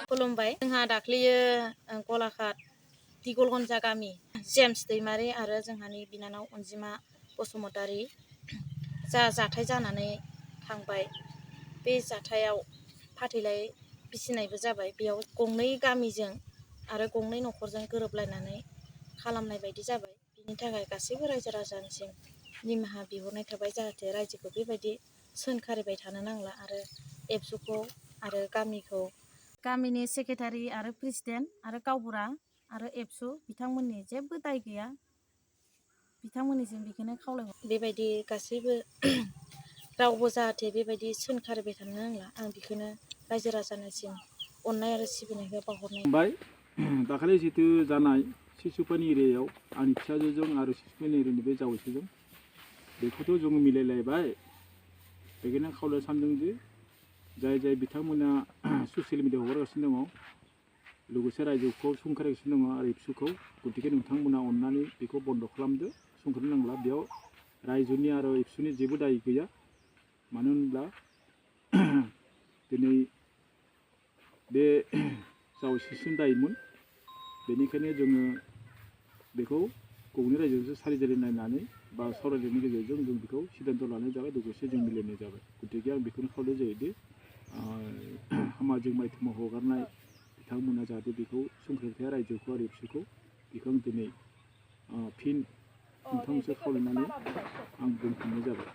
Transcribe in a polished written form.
खुलुमबाय जोंहा दाख्लैयो गलाघाट दिगलगन्जा गामि जेम्स दैमारि आरो जोंहानि बिनानाव अनजिमा बसुमतारी जा जाथाय जानानै थांबाय बे जाथायाव फाथैलाइ बिसिनायबो जाबाय बेयाव गंनै गामिजों आरो गंनै न'खरजों गोरोबलायनानै खालामनाय बायदि जाबाय बिनि थाखाय गासैबो रायजो राजानिसिम निमाहा बिहरनाय थाबाय जाहाथे रायजोखौ बेबायदि सोंखारिबाय थानो नांला आरो एबसुखौ आरो गामिनि सेक्रेटारि आरो प्रेसिडेन्ट आरो गावबुरा आरो एबसु बिथांमोननि जेबो दाय गैया बिथांमोननिसिम बेखौनो खावलायहर बेबायदि गासैबो रावबो जाहाथे बेबायदि सोंखारिबाय थानो नांला आं बेखौनो रायजो राजानिसिम अननाय आरो सिबिनायखौ बावहरनाय दाखालि जितु जानाय सिसुपानि एरियायाव आंनि फिसाजोजों आरो सिसुपानि एरियानि बे जावैसोजों बेखौथ' जों मिलायलायबाय बेखायनो खावलायनो सानदों जे जाय बिथांमोना ससियेल मिडियायाव हगारगासिनो दङ लोगोसे रायजोखौ सोंखारिगासिनो दङ आरो एबसुखौ गतिके नोंथांमोना अननानै बेखौ बन्द' खालामदो सोंखारनो नांला बेयाव रायजोनि आरो एबसुनि जेबो दाय गैया मानो होनब्ला दिनै बे जावैसोसिम दायमोन बेनिखायनो जोङो बेखौ गंनै रायजोजों सारिजारि नायनानै बा सावरायनायनि गेजेरजों जों बेखौ सिद्धान्त लानाय जाबाय लोगोसे जों मिलायनाय जाबाय गतिके आं बेखौनो खावलायनाय जायोदि सामाजिक माध्यमाव हगारनाय बिथांमोना जाहाथे बेखौ सोंखारिथाया रायजोखौ आरो एबसुखौ बेखौ आं दिनै फिन नोंथांमोनखौ खावलायनानै आं बुंफिननाय जाबाय।